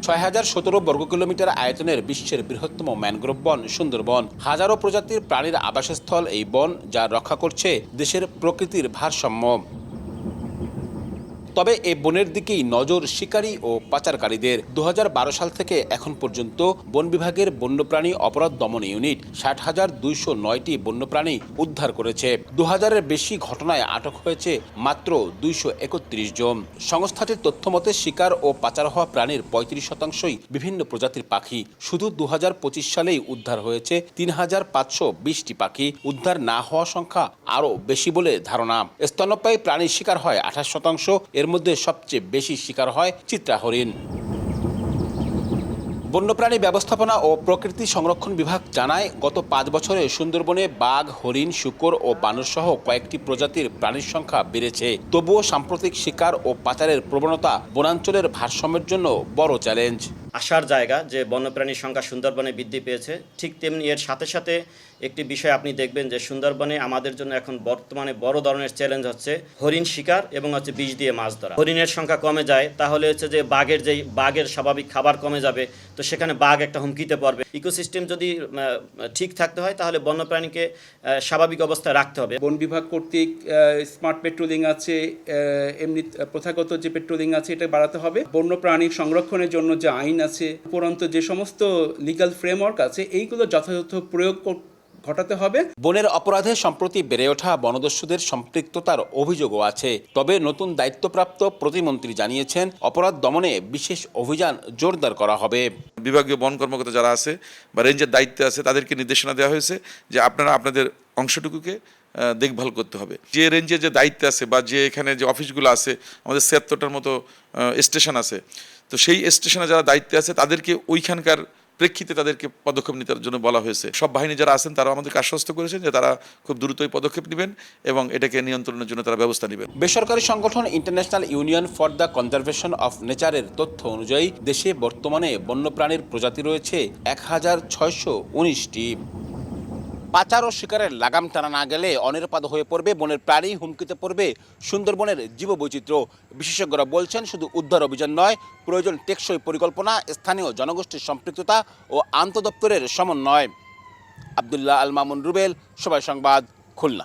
6017 বর্গ কিলোমিটার আয়তনের বিশ্বের বৃহত্তম ম্যানগ্রোভ বন সুন্দরবন। হাজারো প্রজাতির প্রাণীর আবাসস্থল এই বন, যা রক্ষা করছে দেশের প্রকৃতির ভারসাম্য। তবে এই বনের দিকেই নজর শিকারী ও পাচারকারীদের। 2012 সাল থেকে এখন পর্যন্ত বন বিভাগের বন্যপ্রাণী অপরাধ দমন ইউনিট 60,209টি বন্যপ্রাণী উদ্ধার করেছে। 2000-এর বেশি ঘটনায় আটক হয়েছে মাত্র 231 জন। সংস্থাটির তথ্য মতে শিকার ও পাচার হওয়া প্রাণীর 35%ই বিভিন্ন প্রজাতির পাখি। শুধু 2025 সালেই উদ্ধার হয়েছে 3,520টি পাখি। উদ্ধার না হওয়া সংখ্যা আরও বেশি বলে ধারণা। স্তন্যপায়ী প্রাণীর শিকার হয় 28%। এর মধ্যে সবচেয়ে বেশি শিকার হয় চিত্রা হরিণ। বন্যপ্রাণী ব্যবস্থাপনা ও প্রকৃতি সংরক্ষণ বিভাগ জানায়, গত 5 বছরে সুন্দরবনে বাঘ, হরিণ, শূকর ও বানর সহ কয়েকটি প্রজাতির প্রাণীর সংখ্যা বেড়েছে। তবুও সাম্প্রতিক শিকার ও পাচারের প্রবণতা বনাঞ্চলের ভারসাম্যের জন্য বড় চ্যালেঞ্জ। আসার জায়গা যে বন্যপ্রাণীর সংখ্যা সুন্দরবনে বৃদ্ধি পেয়েছে, ঠিক তেমনি এর সাথে সাথে একটি বিষয় আপনি দেখবেন যে সুন্দরবনে আমাদের জন্য এখন বর্তমানে বড় ধরনের চ্যালেঞ্জ হচ্ছে হরিণ শিকার এবং বিষ দিয়ে মাছ ধরা। হরিণের সংখ্যা কমে যায়, তাহলে যে বাঘের স্বাভাবিক খাবার কমে যাবে, তো সেখানে বাঘ একটা হুমকিতে পড়বে। ইকোসিস্টেম যদি ঠিক থাকতে হয় তাহলে বন্যপ্রাণীকে স্বাভাবিক অবস্থায় রাখতে হবে। বন বিভাগ কর্তৃক স্মার্ট পেট্রোলিং আছে, এমনি প্রথাগত যে পেট্রোলিং আছে, এটা বাড়াতে হবে। বন্যপ্রাণী সংরক্ষণের জন্য যে আইন আছে, উপরন্তু যে সমস্ত লিগ্যাল ফ্রেমওয়ার্ক আছে, এইগুলো যথাযথ প্রয়োগ ঘটাতে হবে। বনের অপরাধে সম্প্রতি বেড়ে ওঠা বনদস্যুদের সম্পৃক্ততার অভিযোগও আছে। তবে নতুন দায়িত্বপ্রাপ্ত প্রতিমন্ত্রী জানিয়েছেন, অপরাধ দমনে বিশেষ অভিযান জোরদার করা হবে। বিভাগীয় বন কর্মকর্তা যারা আছে বা রেঞ্জের দায়িত্বে আছে, তাদেরকে নির্দেশনা দেওয়া হয়েছে যে আপনারা আপনাদের অংশটুকুকে দেখভাল করতে হবে। যে রেঞ্জে যে দায়িত্ব আছে বা যে এখানে যে অফিসগুলো আছে, আমাদের ৭৬টার মতো স্টেশন আছে, তো সেই স্টেশনে যারা দায়িত্বে আছে তাদেরকে ওইখানকার প্রেক্ষিতে তাদেরকে পদক্ষেপ নিতে জন্য বলা হয়েছে। সব বাহিনী যারা আছেন তারা আমাদেরকে আশ্বস্ত করেছেন যে তারা খুব দ্রুতই পদক্ষেপ নেবেন এবং এটাকে নিয়ন্ত্রণের জন্য তারা ব্যবস্থা নেবেন। বেসরকারি সংগঠন international union for the conservation of নেচারের তথ্য অনুযায়ী দেশে বর্তমানে বন্যপ্রাণীর প্রজাতি রয়েছে 1,619টি। পাচার ও শিকারের লাগাম টানা না গেলে অনিরাপদ হয়ে পড়বে বনের প্রাণী, হুমকিতে পড়বে সুন্দরবনের জীববৈচিত্র্য। বিশেষজ্ঞরা বলছেন, শুধু উদ্ধার অভিযান নয়, প্রয়োজন টেকসই পরিকল্পনা, স্থানীয় জনগোষ্ঠীর সম্পৃক্ততা ও আন্তঃদপ্তরের সমন্বয়। আব্দুল্লাহ আল মামুন রুবেল, সময় সংবাদ, খুলনা।